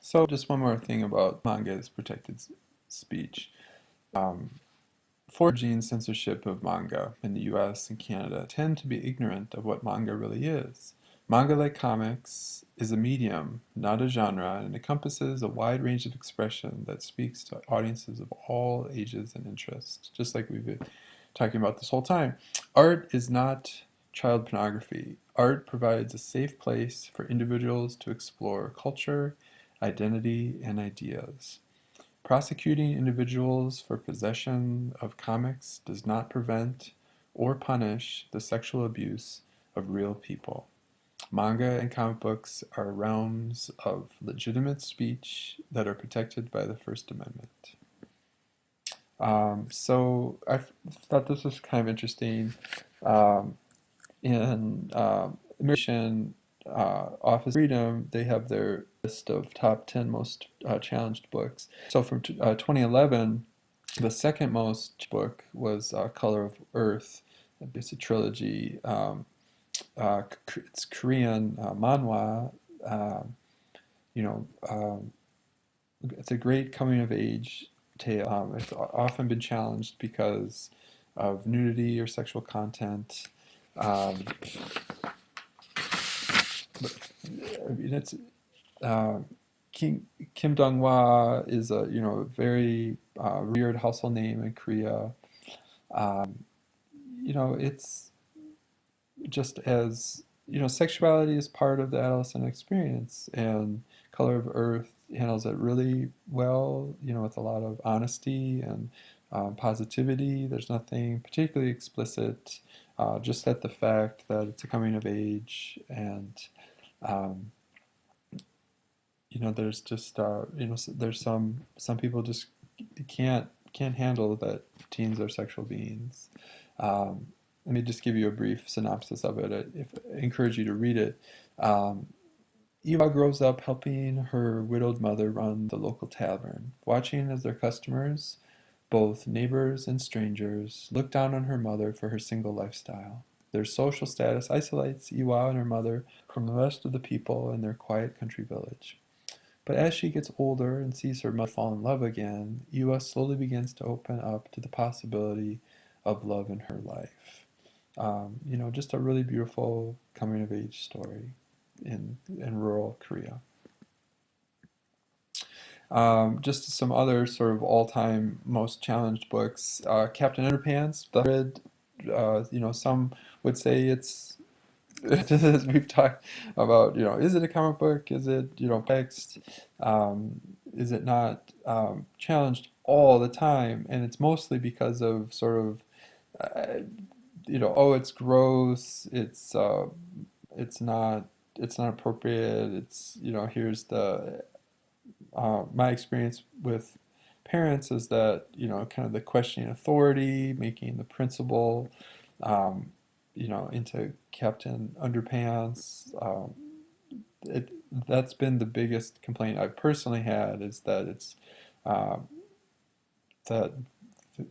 So just one more thing about manga is protected speech. Um, for gene censorship of manga in the US and Canada tend to be ignorant of what manga really is. Manga, like comics, is a medium, not a genre, and encompasses a wide range of expression that speaks to audiences of all ages and interests, just like we've been talking about this whole time. Art is not child pornography. Art provides a safe place for individuals to explore culture, identity, and ideas. Prosecuting individuals for possession of comics does not prevent or punish the sexual abuse of real people. Manga and comic books are realms of legitimate speech that are protected by the First Amendment. So I thought this was kind of interesting. Um, in Immigration Office Freedom, they have their list of top 10 most challenged books. So from 2011, the second most book was Color of Earth. It's a trilogy. It's Korean manhwa. Um, you know, um, it's a great coming of age tale. It's often been challenged because of nudity or sexual content. Um, but I mean, it's uh, Kim Dong-hwa is a very revered household name in Korea. Um, it's just as sexuality is part of the adolescent experience, and Color of Earth handles it really well. With a lot of honesty and positivity. There's nothing particularly explicit. Just that the fact that it's a coming of age and um, there's just there's some people just can't handle that teens are sexual beings. Um, Let me just give you a brief synopsis of it. I encourage you to read it. Um, Eva grows up helping her widowed mother run the local tavern, watching as their customers, both neighbors and strangers, look down on her mother for her single lifestyle. Their social status isolates Iwa and her mother from the rest of the people in their quiet country village. But as she gets older and sees her mother fall in love again, Iwa slowly begins to open up to the possibility of love in her life. Just a really beautiful coming of age story in rural Korea. Just some other sort of all-time most challenged books. Captain Underpants, The Hundred. Some would say it's just as we've talked about, is it a comic book? Is it, text? Is it not challenged all the time? And it's mostly because of sort of, uh, oh, it's gross. It's not appropriate. Here's the my experience with parents is that kind of the questioning authority, making the principal um, into Captain Underpants. It That's been the biggest complaint I've personally had, is that it's um, that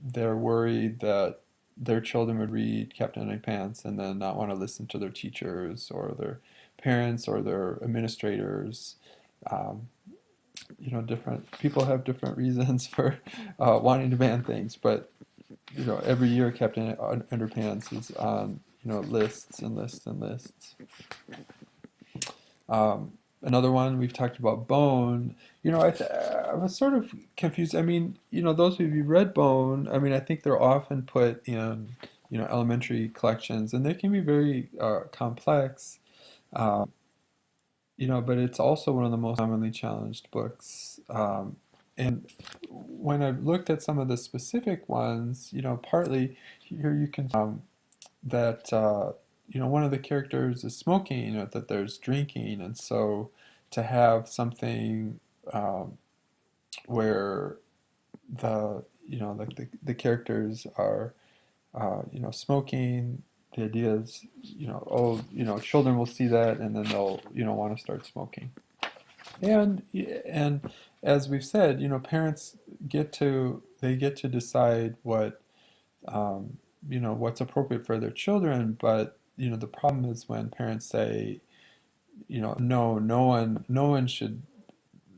they're worried that their children would read Captain Underpants and then not want to listen to their teachers or their parents or their administrators. Um, Different people have different reasons for wanting to ban things, but every year Captain Underpants is on lists and lists and lists. Another one we've talked about, Bone. I was sort of confused. I mean, those of you who read Bone, I mean, I think they're often put in elementary collections, and they can be very complex. Um, but it's also one of the most commonly challenged books. And when I've looked at some of the specific ones, partly here you can that one of the characters is smoking, that there's drinking, and so to have something where the characters are smoking. The idea is, oh, children will see that and then they'll, want to start smoking. And as we've said, parents get to decide um, what's appropriate for their children. But the problem is when parents say, no one should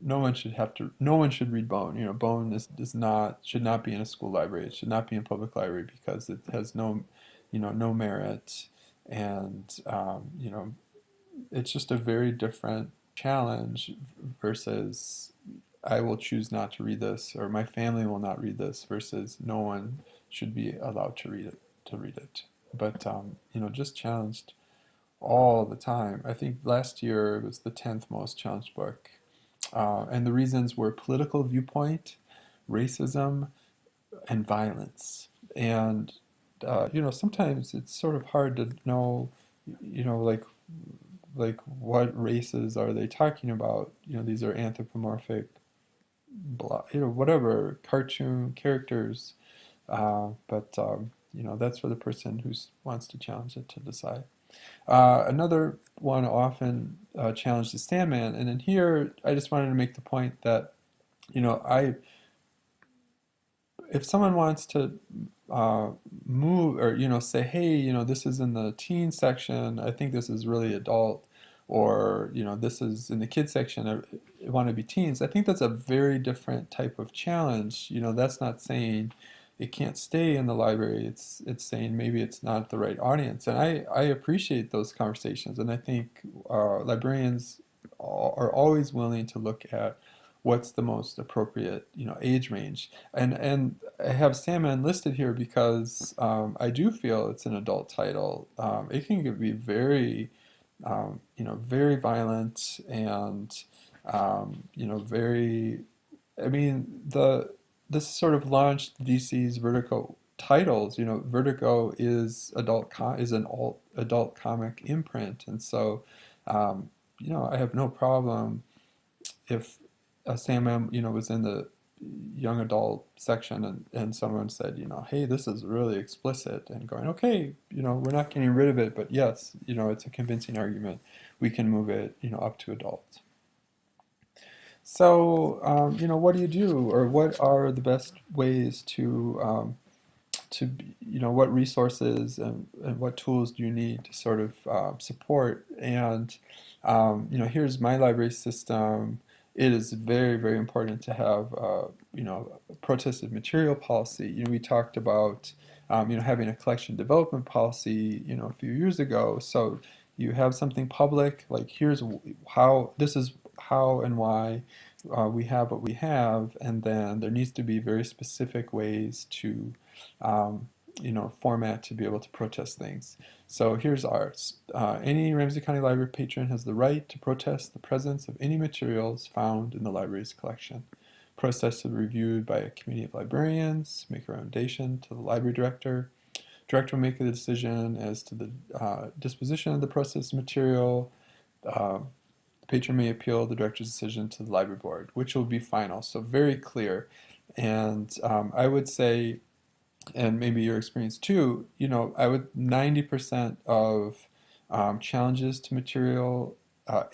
no one should have to, no one should read Bone. Bone is not, should not be in a school library. It should not be in public library because it has no, no merit. And, it's just a very different challenge versus I will choose not to read this, or my family will not read this, versus no one should be allowed to read it. But just challenged all the time. I think last year it was the 10th most challenged book. And the reasons were political viewpoint, racism, and violence. And, sometimes it's sort of hard to know, like what races are they talking about? These are anthropomorphic, whatever, cartoon characters. But that's for the person who wants to challenge it to decide. Another one often challenged is Sandman, and in here I just wanted to make the point that I if someone wants to move or say, hey, this is in the teen section, I think this is really adult, or this is in the kids section, I want to be teens. I think that's a very different type of challenge. That's not saying it can't stay in the library. It's saying maybe it's not the right audience, and I appreciate those conversations, and I think librarians are always willing to look at what's the most appropriate age range. And I have Sandman listed here because I do feel it's an adult title. It can be very very violent and very, I mean, this sort of launched DC's Vertigo titles. Vertigo is is an adult comic imprint, and so I have no problem if Sandman, was in the young adult section, and someone said, hey, this is really explicit, and going, okay, we're not getting rid of it, but yes, it's a convincing argument. We can move it, up to adults. So, what do you do, or what are the best ways what resources and what tools do you need to sort of support? And here's my library system. It is very, very important to have a protested material policy. We talked about having a collection development policy a few years ago. So you have something public, like here's how, this is how and why we have what we have, and then there needs to be very specific ways to format to be able to protest things. So here's ours. Any Ramsey County Library patron has the right to protest the presence of any materials found in the library's collection. Protests will be reviewed by a committee of librarians, make a recommendation to the library director. Director will make a decision as to the disposition of the processed material. The patron may appeal the director's decision to the library board, which will be final. So very clear. And I would say, and maybe your experience too, I would 90% of challenges to material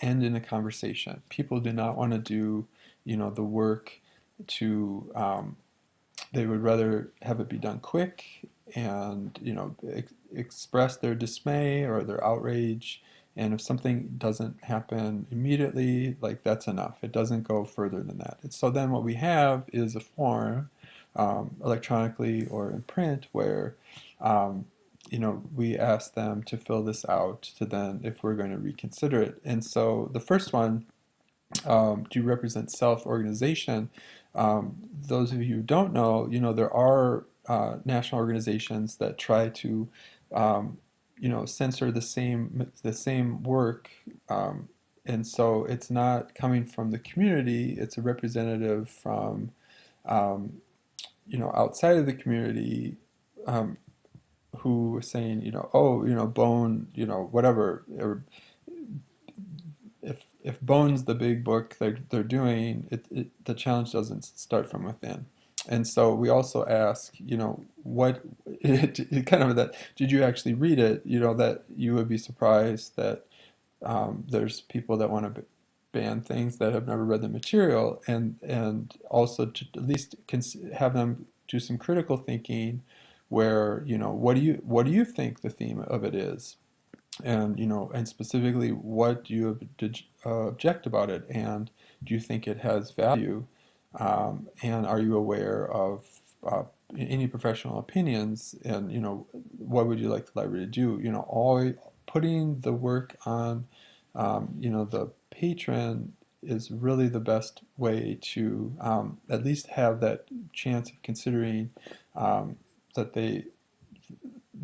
end in a conversation. People do not want to do, the work to, they would rather have it be done quick and, express their dismay or their outrage. And if something doesn't happen immediately, like that's enough. It doesn't go further than that. And so then what we have is a form, electronically or in print, where we ask them to fill this out to then, if we're going to reconsider it. And so the first one, do you represent self-organization? Those of you who don't know, there are national organizations that try to censor the same work, and so it's not coming from the community. It's a representative from outside of the community, who are saying, oh, Bone, whatever, or if Bone's the big book they're doing, the challenge doesn't start from within. And so we also ask, what, kind of that, did you actually read it? That you would be surprised that there's people that want to ban things that have never read the material, and also to at least have them do some critical thinking, where what do you think the theme of it is, and and specifically, what do you object about it, and do you think it has value, and are you aware of any professional opinions, and what would you like the library to do? All putting the work on the patron is really the best way to at least have that chance of considering um, that they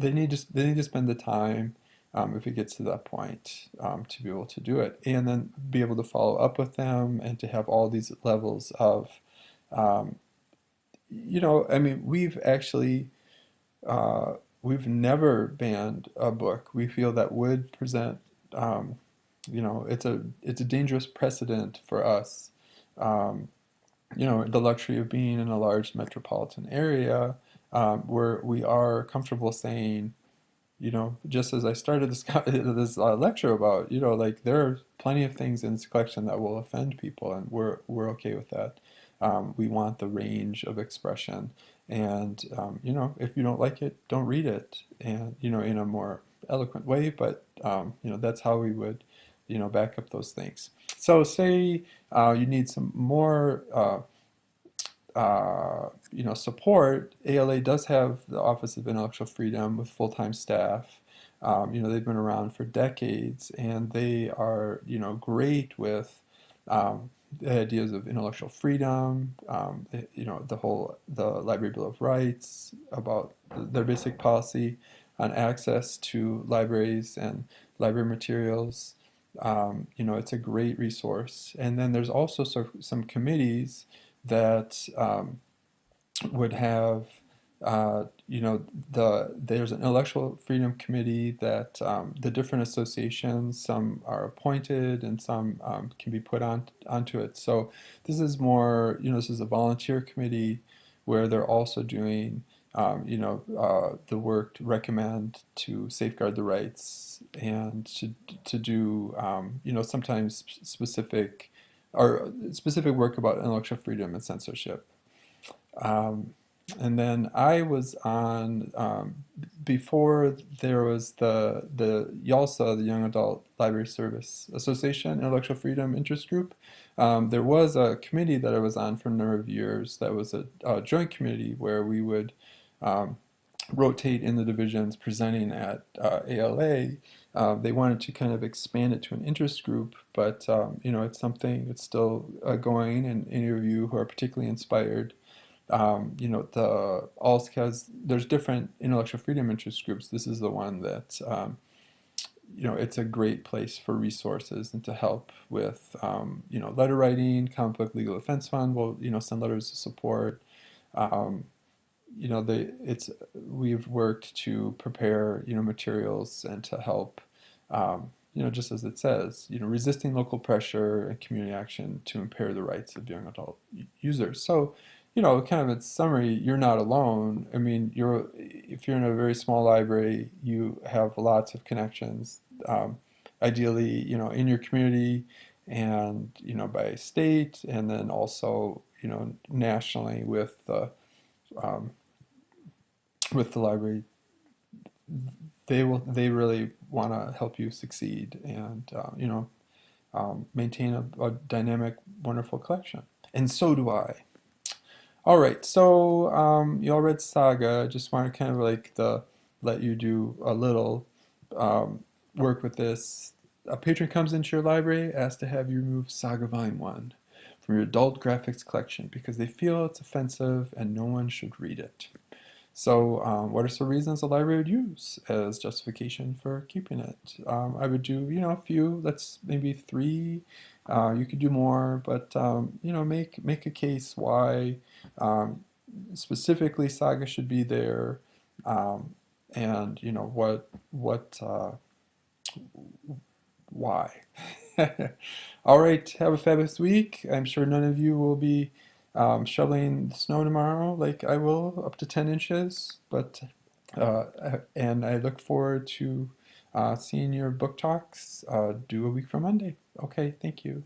need to spend the time, if it gets to that point, to be able to do it, and then be able to follow up with them, and to have all these levels of, um, I mean, uh, we've never banned a book. We feel that would present, um, it's a dangerous precedent for us. Um, the luxury of being in a large metropolitan area, where we are comfortable saying, just as I started this this lecture about, like, there are plenty of things in this collection that will offend people, and we're okay with that. We want the range of expression, and if you don't like it, don't read it, and in a more eloquent way. But that's how we would, back up those things. So say you need some more support. ALA does have the Office of Intellectual Freedom with full-time staff. They've been around for decades, and they are, great with the ideas of intellectual freedom. The Library Bill of Rights, about their basic policy on access to libraries and library materials. It's a great resource. And then there's also some committees that would have, there's an intellectual freedom committee that the different associations, some are appointed and some can be put onto it. So this is more, this is a volunteer committee where they're also doing, the work to recommend to safeguard the rights, and to do, sometimes specific work about intellectual freedom and censorship. Um, and then I was on, before there was the YALSA, the Young Adult Library Service Association Intellectual Freedom Interest Group. There was a committee that I was on for a number of years that was a joint committee where we would um, rotate in the divisions presenting at ALA. They wanted to kind of expand it to an interest group, but it's something that's still going, and any of you who are particularly inspired, the ALSCA's, there's different intellectual freedom interest groups. This is the one that, it's a great place for resources and to help with, letter writing. Comic Book Legal Defense Fund will, send letters of support. Um, we've worked to prepare, materials and to help, just as it says, resisting local pressure and community action to impair the rights of young adult users. So, kind of in summary, you're not alone. I mean, if you're in a very small library, you have lots of connections. Ideally, in your community, and by state, and then also, nationally um, with the library. They really want to help you succeed, and maintain a dynamic, wonderful collection. And so do I. All right, so you all read Saga. Just want to kind of like let you do a little um, work with this. A patron comes into your library, asks to have you remove Saga Volume 1 from your adult graphics collection because they feel it's offensive and no one should read it. So, what are some reasons the library would use as justification for keeping it? I would do, a few. That's maybe three. You could do more, but make a case why um, specifically Saga should be there, um, and why. All right, have a fabulous week. I'm sure none of you will be shoveling the snow tomorrow like I will, up to 10 inches. But and I look forward to seeing your book talks due a week from Monday. Okay, thank you.